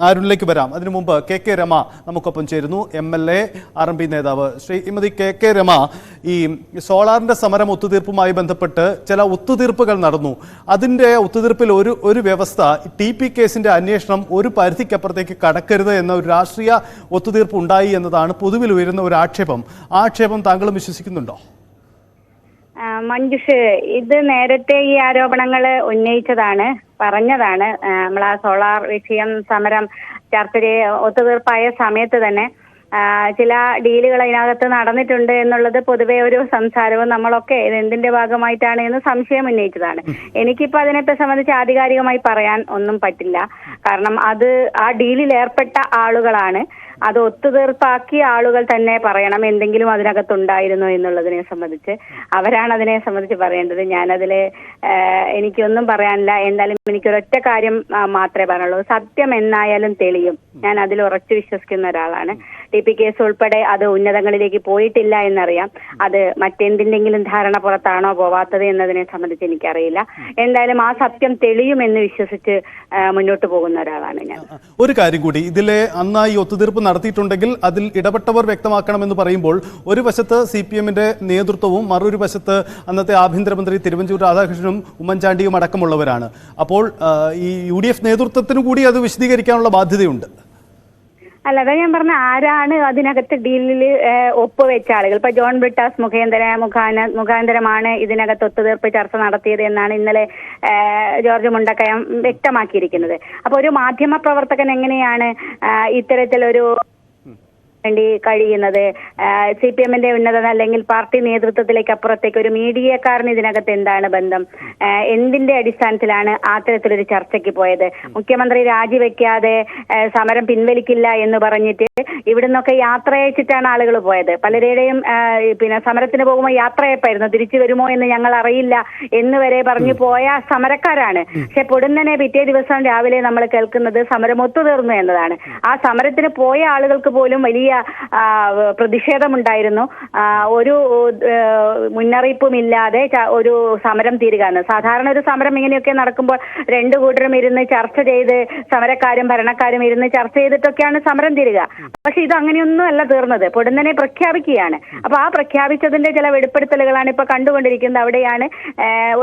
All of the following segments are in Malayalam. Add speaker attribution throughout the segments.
Speaker 1: അരുണിലേക്ക് വരാം. അതിനു മുമ്പ് കെ രമ നമുക്കൊപ്പം ചേരുന്നു, MLA RMP നേതാവ്. ശ്രീമതി കെ രമ, ഈ സോളാറിന്റെ സമരം ഒത്തുതീർപ്പുമായി ബന്ധപ്പെട്ട് ചില ഒത്തുതീർപ്പുകൾ നടന്നു. അതിൻ്റെ ഒത്തുതീർപ്പിൽ ഒരു വ്യവസ്ഥ, TP കേസിന്റെ അന്വേഷണം ഒരു പരിധിക്കപ്പുറത്തേക്ക് കടക്കരുത് എന്ന ഒരു രാഷ്ട്രീയ ഒത്തുതീർപ്പ് ഉണ്ടായി എന്നതാണ് പൊതുവിൽ ഉയരുന്ന ഒരു ആക്ഷേപം താങ്കളും വിശ്വസിക്കുന്നുണ്ടോ?
Speaker 2: മഞ്ജുഷ്, ഇത് നേരത്തെ ഈ ആരോപണങ്ങൾ പറഞ്ഞതാണ്. നമ്മൾ ആ സോളാർ വിഷയം സമരം ചർച്ച ഒത്തുതീർപ്പായ സമയത്ത് തന്നെ ചില ഡീലുകൾ അതിനകത്ത് നടന്നിട്ടുണ്ട് എന്നുള്ളത് പൊതുവെ ഒരു സംസാരവും നമ്മളൊക്കെ ഇത് എന്തിന്റെ ഭാഗമായിട്ടാണ് എന്ന് സംശയം ഉന്നയിച്ചതാണ്. എനിക്കിപ്പോൾ അതിനെ സംബന്ധിച്ച് ആധികാരികമായി പറയാൻ ഒന്നും പറ്റില്ല. കാരണം അത് ആ ഡീലിൽ ഏർപ്പെട്ട ആളുകളാണ്, അത് ഒത്തുതീർപ്പാക്കിയ ആളുകൾ തന്നെ പറയണം എന്തെങ്കിലും അതിനകത്തുണ്ടായിരുന്നു എന്നുള്ളതിനെ സംബന്ധിച്ച്. അവരാണ് അതിനെ സംബന്ധിച്ച് പറയേണ്ടത്. ഞാനതിൽ എനിക്കൊന്നും പറയാനില്ല. എന്തായാലും എനിക്കൊരൊറ്റ കാര്യം മാത്രമേ പറയാനുള്ളൂ, സത്യം എന്നായാലും തെളിയും. ഞാൻ അതിൽ ഉറച്ചു വിശ്വസിക്കുന്ന ഒരാളാണ്. TP കേസ് ഉൾപ്പെടെ അത് ഉന്നതങ്ങളിലേക്ക് പോയിട്ടില്ല എന്നറിയാം. അത് മറ്റെന്തിൻ്റെങ്കിലും ധാരണ പുറത്താണോ പോവാത്തത് എന്നതിനെ സംബന്ധിച്ച് എനിക്കറിയില്ല. എന്തായാലും ആ സത്യം തെളിയുമെന്ന് വിശ്വസിച്ച് മുന്നോട്ട് പോകുന്ന ഒരാളാണ് ഞാൻ.
Speaker 1: ഒരു കാര്യം കൂടി, ഇതിലെ അന്നായി ഒത്തുതീർപ്പ് നടത്തിയിട്ടുണ്ടെങ്കിൽ അതിൽ ഇടപെട്ടവർ വ്യക്തമാക്കണമെന്ന് പറയുമ്പോൾ ഒരു വശത്ത് CPM-ന്റെ നേതൃത്വവും മറൊരു വശത്ത് അന്നത്തെ ആഭ്യന്തരമന്ത്രി തിരുവഞ്ചൂർ രാധാകൃഷ്ണനും ഉമ്മൻചാണ്ടിയും അടക്കമുള്ളവരാണ്. അപ്പോൾ ഈ UDF നേതൃത്വത്തിനു കൂടി അത് വിശദീകരിക്കാനുള്ള ബാധ്യതയുണ്ട്.
Speaker 2: അല്ല, അതാ ഞാൻ പറഞ്ഞ ആരാണ് അതിനകത്ത് ഡീലിൽ ഒപ്പുവെച്ച ആളുകൾ. ഇപ്പൊ ജോൺ ബ്രിട്ടാസ് മുഖാന്തരമാണ് ഇതിനകത്ത് ഒത്തുതീർപ്പ് ചർച്ച നടത്തിയത് എന്നാണ് ഇന്നലെ ജോർജ് മുണ്ടക്കയം വ്യക്തമാക്കിയിരിക്കുന്നത്. അപ്പൊ ഒരു മാധ്യമ പ്രവർത്തകൻ എങ്ങനെയാണ് ഇത്തരത്തിലൊരു വേണ്ടി കഴിയുന്നത്? CPM-ന്റെ ഉന്നത അല്ലെങ്കിൽ പാർട്ടി നേതൃത്വത്തിലേക്ക് അപ്പുറത്തേക്ക് ഒരു മീഡിയക്കാരന് ഇതിനകത്ത് എന്താണ് ബന്ധം? എന്തിന്റെ അടിസ്ഥാനത്തിലാണ് അത്തരത്തിലൊരു ചർച്ചയ്ക്ക് പോയത്? മുഖ്യമന്ത്രി രാജിവെക്കാതെ സമരം പിൻവലിക്കില്ല എന്ന് പറഞ്ഞിട്ട് ഇവിടുന്നൊക്കെ യാത്ര അയച്ചിട്ടാണ് ആളുകൾ പോയത്. പലരുടെയും സമരത്തിന് പോകുമ്പോൾ യാത്രയപ്പായിരുന്നു. തിരിച്ചു വരുമോ എന്ന് ഞങ്ങൾ അറിയില്ല എന്ന് വരെ പറഞ്ഞു പോയ സമരക്കാരാണ്. പക്ഷെ പൊടുന്നനെ പിറ്റേ ദിവസം രാവിലെ നമ്മൾ കേൾക്കുന്നത് സമരം ഒത്തുതീർന്നു എന്നതാണ്. ആ സമരത്തിന് പോയ ആളുകൾക്ക് പോലും വലിയ പ്രതിഷേധമുണ്ടായിരുന്നു. ഒരു മുന്നറിയിപ്പുമില്ലാതെ ഒരു സമരം തീരുകയാണ്. സാധാരണ ഒരു സമരം ഇങ്ങനെയൊക്കെ നടക്കുമ്പോൾ രണ്ടു കൂട്ടരും ഇരുന്ന് ചർച്ച ചെയ്ത്, സമരക്കാരും ഭരണക്കാരും ഇരുന്ന് ചർച്ച ചെയ്തിട്ടൊക്കെയാണ് സമരം തീരുക. പക്ഷെ ഇത് അങ്ങനെയൊന്നും അല്ല തീർന്നത്. പൊടുന്നനെ പ്രഖ്യാപിക്കുകയാണ്. അപ്പൊ ആ പ്രഖ്യാപിച്ചതിന്റെ ചില വെളിപ്പെടുത്തലുകളാണ് ഇപ്പൊ കണ്ടുകൊണ്ടിരിക്കുന്നത്. അവിടെയാണ്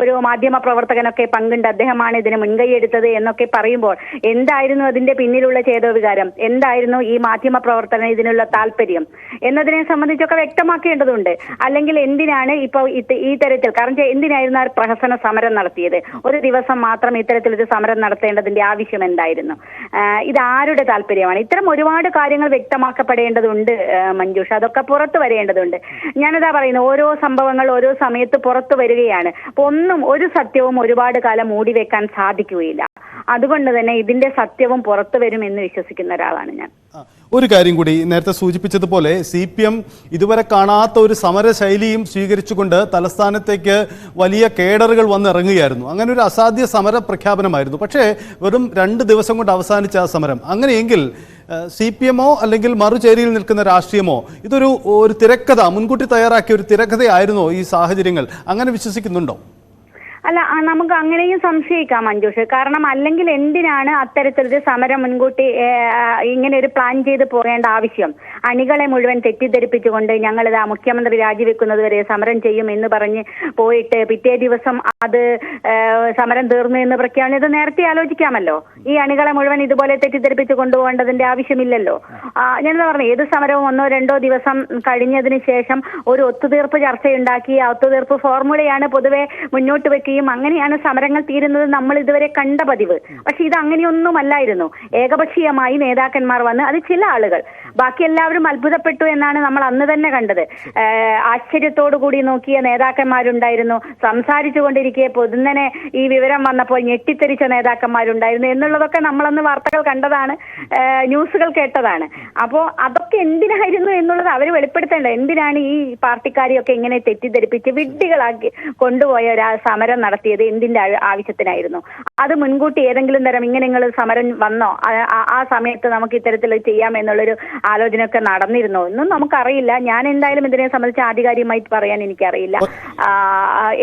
Speaker 2: ഒരു മാധ്യമ പ്രവർത്തകനൊക്കെ പങ്കുണ്ട്, അദ്ദേഹമാണ് ഇതിന് മുൻകൈ എടുത്തത് എന്നൊക്കെ പറയുമ്പോൾ എന്തായിരുന്നു അതിന്റെ പിന്നിലുള്ള ചേതോവികാരം, എന്തായിരുന്നു ഈ മാധ്യമ പ്രവർത്തനം ഇതിനുള്ള താല്പര്യം എന്നതിനെ സംബന്ധിച്ചൊക്കെ വ്യക്തമാക്കേണ്ടതുണ്ട്. അല്ലെങ്കിൽ എന്തിനാണ് ഇപ്പൊ ഈ തരത്തിൽ, കാരണം എന്തിനായിരുന്നു ആ പ്രഹസന സമരം നടത്തിയത്? ഒരു ദിവസം മാത്രം ഇത്തരത്തിലൊരു സമരം നടത്തേണ്ടതിന്റെ ആവശ്യം എന്തായിരുന്നു? ഇത് ആരുടെ താല്പര്യമാണ്? ഇത്തരം ഒരുപാട് കാര്യങ്ങൾ വ്യക്തമാക്കപ്പെടേണ്ടതുണ്ട് മഞ്ജുഷ. അതൊക്കെ പുറത്തു വരേണ്ടതുണ്ട്. ഞാനിതാ പറയുന്നത്, ഓരോ സംഭവങ്ങൾ ഓരോ സമയത്ത് പുറത്തു വരികയാണ്. അപ്പൊ ഒരു സത്യവും ഒരുപാട് കാലം മൂടി വെക്കാൻ സാധിക്കുകയില്ല. അതുകൊണ്ട് തന്നെ ഇതിന്റെ സത്യവും പുറത്തു വരും എന്ന് വിശ്വസിക്കുന്ന ഒരാളാണ് ഞാൻ.
Speaker 1: ഒരു കാര്യം കൂടി, നേരത്തെ സൂചിപ്പിച്ചതുപോലെ CPM ഇതുവരെ കാണാത്ത ഒരു സമര ശൈലിയും സ്വീകരിച്ചുകൊണ്ട് തലസ്ഥാനത്തേക്ക് വലിയ കേഡറുകൾ വന്നിറങ്ങുകയായിരുന്നു. അങ്ങനെ ഒരു അസാധ്യ സമര പ്രഖ്യാപനമായിരുന്നു. പക്ഷേ വെറും 2 ദിവസം കൊണ്ട് അവസാനിച്ച ആ സമരം. അങ്ങനെയെങ്കിൽ CPM-ഓ അല്ലെങ്കിൽ മറുചേരിയിൽ നിൽക്കുന്ന രാഷ്ട്രീയമോ ഇതൊരു തിരക്കഥ, മുൻകൂട്ടി തയ്യാറാക്കിയ ഒരു തിരക്കഥയായിരുന്നോ ഈ സാഹചര്യങ്ങൾ? അങ്ങനെ വിശ്വസിക്കുന്നുണ്ടോ?
Speaker 2: അല്ല, നമുക്ക് അങ്ങനെയും സംശയിക്കാം മഞ്ജുഷ്. കാരണം അല്ലെങ്കിൽ എന്തിനാണ് അത്തരത്തിലൊരു സമരം മുൻകൂട്ടി ഇങ്ങനെ ഒരു പ്ലാൻ ചെയ്ത് പോകേണ്ട ആവശ്യം? അണികളെ മുഴുവൻ തെറ്റിദ്ധരിപ്പിച്ചുകൊണ്ട് ഞങ്ങളിതാ മുഖ്യമന്ത്രി രാജിവെക്കുന്നത് വരെ സമരം ചെയ്യും എന്ന് പറഞ്ഞ് പോയിട്ട് പിറ്റേ ദിവസം അത് സമരം തീർന്നു എന്ന് പ്രഖ്യാപനം, ഇത് നേരത്തെ ആലോചിക്കാമല്ലോ. ഈ അണികളെ മുഴുവൻ ഇതുപോലെ തെറ്റിദ്ധരിപ്പിച്ച് കൊണ്ടുപോകേണ്ടതിന്റെ ആവശ്യമില്ലല്ലോ. ഞാനെന്താ പറഞ്ഞു, ഏത് സമരവും 1-2 ദിവസം കഴിഞ്ഞതിന് ശേഷം ഒരു ഒത്തുതീർപ്പ് ചർച്ചയുണ്ടാക്കി ആ ഒത്തുതീർപ്പ് ഫോർമുലയാണ് പൊതുവെ മുന്നോട്ട് വെക്കുക. അങ്ങനെയാണ് സമരങ്ങൾ തീരുന്നത് നമ്മൾ ഇതുവരെ കണ്ട പതിവ്. പക്ഷെ ഇത് അങ്ങനെയൊന്നുമല്ലായിരുന്നു. ഏകപക്ഷീയമായി നേതാക്കന്മാർ വന്ന്, അത് ചില ആളുകൾ, ബാക്കി എല്ലാവരും അത്ഭുതപ്പെട്ടു എന്നാണ് നമ്മൾ അന്ന് തന്നെ കണ്ടത്. ആശ്ചര്യത്തോടു കൂടി നോക്കിയ നേതാക്കന്മാരുണ്ടായിരുന്നു. സംസാരിച്ചു കൊണ്ടിരിക്കെ പൊടുന്നനെ ഈ വിവരം വന്നപ്പോൾ ഞെട്ടിത്തെറിച്ച നേതാക്കന്മാരുണ്ടായിരുന്നു എന്നുള്ളതൊക്കെ നമ്മളന്ന് വാർത്തകൾ കണ്ടതാണ്, ന്യൂസുകൾ കേട്ടതാണ്. അപ്പോൾ അതൊക്കെ എന്തിനായിരുന്നു എന്നുള്ളത് അവർ വെളിപ്പെടുത്തേണ്ടത്. എന്തിനാണ് ഈ പാർട്ടിക്കാരെയൊക്കെ ഇങ്ങനെ തെറ്റിദ്ധരിപ്പിച്ച് വിഡ്ഢികളാക്കി കൊണ്ടുപോയ ഒരു സമരം നടത്തിയത്? എന്തിന്റെ ആവശ്യത്തിനായിരുന്നു? അത് മുൻകൂട്ടി ഏതെങ്കിലും തരം ഇങ്ങനെ സമരം വന്നോ, ആ സമയത്ത് നമുക്ക് ഇത്തരത്തിൽ ചെയ്യാം എന്നുള്ളൊരു ആലോചനയൊക്കെ നടന്നിരുന്നോ എന്നും നമുക്കറിയില്ല. ഞാൻ എന്തായാലും ഇതിനെ സംബന്ധിച്ച് ആധികാരികമായിട്ട് പറയാൻ എനിക്കറിയില്ല.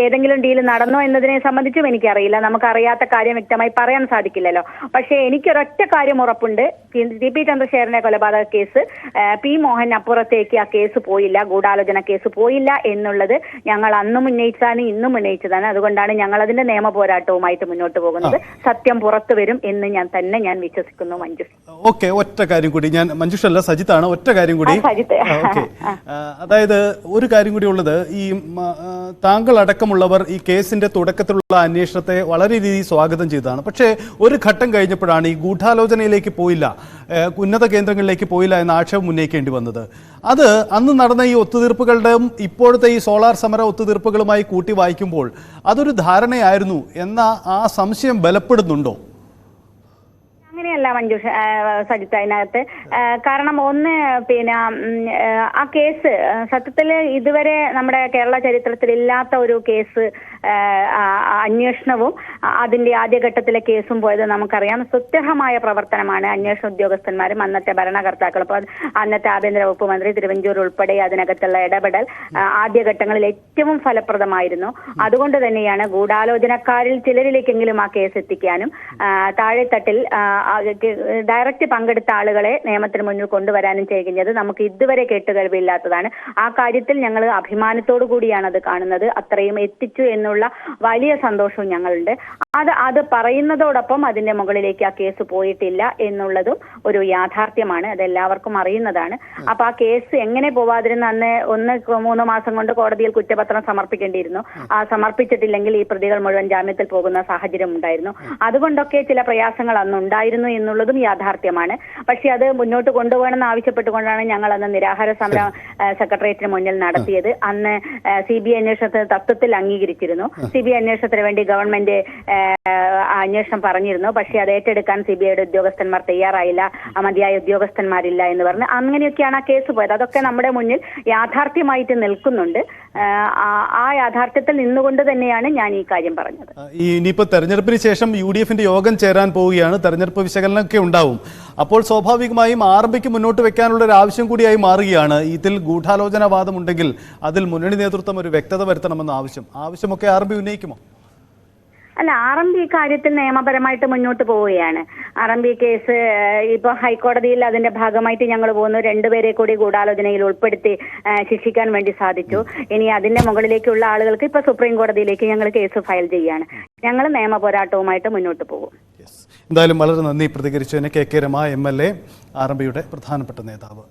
Speaker 2: ഏതെങ്കിലും ഡീൽ നടന്നോ എന്നതിനെ സംബന്ധിച്ചും എനിക്കറിയില്ല. നമുക്കറിയാത്ത കാര്യം വ്യക്തമായി പറയാൻ സാധിക്കില്ലല്ലോ. പക്ഷേ എനിക്കൊരൊറ്റ കാര്യം ഉറപ്പുണ്ട്, ടി.പി. ചന്ദ്രശേഖരന്റെ കൊലപാതക കേസ് പി മോഹൻ അപ്പുറത്തേക്ക് ആ കേസ് പോയില്ല, ഗൂഢാലോചന കേസ് പോയില്ല എന്നുള്ളത് ഞങ്ങൾ അന്നും ഉന്നയിച്ചതാണ്, ഇന്നും ഉന്നയിച്ചതാണ്. അതുകൊണ്ടാണ് ഞങ്ങൾ അതിന്റെ നിയമ പോരാട്ടവുമായിട്ട് മുന്നോട്ട് പോകുന്നത്. സത്യം പുറത്തു വരും എന്ന് ഞാൻ വിശ്വസിക്കുന്നു. മഞ്ജുഷ്,
Speaker 1: ഓക്കെ, ഒറ്റ കാര്യം കൂടി, ഞാൻ മഞ്ജുഷ് അല്ല സജിത്താണ്, ഒറ്റ കാര്യം കൂടി. ഓക്കെ, അതായത് ഒരു കാര്യം കൂടി ഉള്ളത്, ഈ താങ്കൾ അടക്കമുള്ളവർ ഈ കേസിന്റെ തുടക്കത്തിലുള്ള അന്വേഷണത്തെ വളരെ രീതിയിൽ സ്വാഗതം ചെയ്തതാണ്. പക്ഷേ ഒരു ഘട്ടം കഴിഞ്ഞപ്പോഴാണ് ഈ ഗൂഢാലോചനയിലേക്ക് പോയില്ല, ഉന്നത കേന്ദ്രങ്ങളിലേക്ക് പോയില്ല എന്ന ആക്ഷേപം ഉന്നയിക്കേണ്ടി വന്നത്. അത് അന്ന് നടന്ന ഈ ഒത്തുതീർപ്പുകളുടെയും ഇപ്പോഴത്തെ ഈ സോളാർ സമര ഒത്തുതീർപ്പുകളുമായി കൂട്ടി വായിക്കുമ്പോൾ അതൊരു ധാരണയായിരുന്നു എന്ന ആ സംശയം ബലപ്പെടുന്നുണ്ടോ?
Speaker 2: അങ്ങനെയല്ല മഞ്ജുഷ, സജിത്ത്, അതിനകത്ത് കാരണം ഒന്ന് ആ കേസ് സത്യത്തിൽ ഇതുവരെ നമ്മുടെ കേരള ചരിത്രത്തിൽ ഇല്ലാത്ത ഒരു കേസ് അന്വേഷണവും അതിന്റെ ആദ്യഘട്ടത്തിലെ കേസും പോയത് നമുക്കറിയാം. സുത്യർഹമായ പ്രവർത്തനമാണ് അന്വേഷണ ഉദ്യോഗസ്ഥന്മാരും അന്നത്തെ ഭരണകർത്താക്കളും, അപ്പോൾ അന്നത്തെ ആഭ്യന്തര വകുപ്പ് മന്ത്രി തിരുവഞ്ചൂർ ഉൾപ്പെടെ അതിനകത്തുള്ള ഇടപെടൽ ആദ്യഘട്ടങ്ങളിൽ ഏറ്റവും ഫലപ്രദമായിരുന്നു. അതുകൊണ്ട് തന്നെയാണ് ഗൂഢാലോചനക്കാരിൽ ചിലരിലേക്കെങ്കിലും ആ കേസ് എത്തിക്കാനും താഴെത്തട്ടിൽ ഡയറക്റ്റ് പങ്കെടുത്ത ആളുകളെ നിയമത്തിന് മുന്നിൽ കൊണ്ടുവരാനും ചെയ്യുന്നത് നമുക്ക് ഇതുവരെ കേട്ടുകേൾവിയില്ലാത്തതാണ്. ആ കാര്യത്തിൽ ഞങ്ങൾ അഭിമാനത്തോടു കൂടിയാണ് അത് കാണുന്നത്. അത്രയും എത്തിച്ചു എന്നുള്ള വലിയ സന്തോഷവും ഞങ്ങളുണ്ട്. അത് പറയുന്നതോടൊപ്പം അതിന്റെ മുകളിലേക്ക് ആ കേസ് പോയിട്ടില്ല എന്നുള്ളതും ഒരു യാഥാർത്ഥ്യമാണ്. അതെല്ലാവർക്കും അറിയുന്നതാണ്. അപ്പൊ ആ കേസ് എങ്ങനെ പോവാതിരുന്ന അന്ന് 3 മാസം കൊണ്ട് കോടതിയിൽ കുറ്റപത്രം സമർപ്പിക്കേണ്ടിയിരുന്നു. ആ സമർപ്പിച്ചിട്ടില്ലെങ്കിൽ ഈ പ്രതികൾ മുഴുവൻ ജാമ്യത്തിൽ പോകുന്ന സാഹചര്യം ഉണ്ടായിരുന്നു. അതുകൊണ്ടൊക്കെ ചില പ്രയാസങ്ങൾ അന്നുണ്ടായിരുന്നു എന്നുള്ളതും യാഥാർത്ഥ്യമാണ്. പക്ഷെ അത് മുന്നോട്ട് കൊണ്ടുപോകണമെന്ന് ആവശ്യപ്പെട്ടുകൊണ്ടാണ് ഞങ്ങൾ അന്ന് നിരാഹാര സമരം സെക്രട്ടേറിയറ്റിന് മുന്നിൽ നടത്തിയത്. അന്ന് CBI അന്വേഷണത്തിന് തത്വത്തിൽ അംഗീകരിച്ചിരുന്നു. CBI അന്വേഷണത്തിന് വേണ്ടി ഗവൺമെന്റ് അന്വേഷണം പറഞ്ഞിരുന്നു. പക്ഷെ അത് ഏറ്റെടുക്കാൻ CBIയുടെ ഉദ്യോഗസ്ഥന്മാർ തയ്യാറായില്ല, മതിയായ ഉദ്യോഗസ്ഥന്മാരില്ല എന്ന് പറഞ്ഞ് അങ്ങനെയൊക്കെയാണ് ആ കേസ് പോയത്. അതൊക്കെ നമ്മുടെ മുന്നിൽ യാഥാർത്ഥ്യമായിട്ട് നിൽക്കുന്നുണ്ട്. ആ യാഥാർത്ഥ്യത്തിൽ നിന്നുകൊണ്ട് തന്നെയാണ് ഞാൻ ഈ കാര്യം പറഞ്ഞത്.
Speaker 1: ഇനിയിപ്പോൾ തെരഞ്ഞെടുപ്പിന് ശേഷം UDFന്റെ യോഗം ചേരാൻ പോവുകയാണ്, തെരഞ്ഞെടുപ്പ് വിശകലനമൊക്കെ ഉണ്ടാവും. അപ്പോൾ സ്വാഭാവികമായും RMPക്ക് മുന്നോട്ട് വെക്കാനുള്ള ഒരു ആവശ്യം കൂടിയായി മാറുകയാണ്. ഇതിൽ ഗൂഢാലോചന വാദമുണ്ടെങ്കിൽ അതിൽ മുന്നണി നേതൃത്വം ഒരു വ്യക്തത വരുത്തണമെന്ന ആവശ്യമൊക്കെ RMP ഉന്നയിക്കുമോ?
Speaker 2: അല്ല, RMP കാര്യത്തിൽ നിയമപരമായിട്ട് മുന്നോട്ട് പോവുകയാണ്. RMP കേസ് ഇപ്പൊ ഹൈക്കോടതിയിൽ അതിന്റെ ഭാഗമായിട്ട് ഞങ്ങൾ പോകുന്നു. 2 പേരെ കൂടി ഗൂഢാലോചനയിൽ ഉൾപ്പെടുത്തി ശിക്ഷിക്കാൻ വേണ്ടി സാധിച്ചു. ഇനി അതിന്റെ മുകളിലേക്കുള്ള ആളുകൾക്ക് ഇപ്പൊ സുപ്രീം കോടതിയിലേക്ക് ഞങ്ങൾ കേസ് ഫയൽ ചെയ്യാണ്. ഞങ്ങൾ നിയമ പോരാട്ടവുമായിട്ട് മുന്നോട്ട് പോകും.
Speaker 1: എന്തായാലും വളരെ നന്ദി പ്രതികരിച്ചതിന്. KK രമ MLA, RMPയുടെ പ്രധാനപ്പെട്ട നേതാവ്.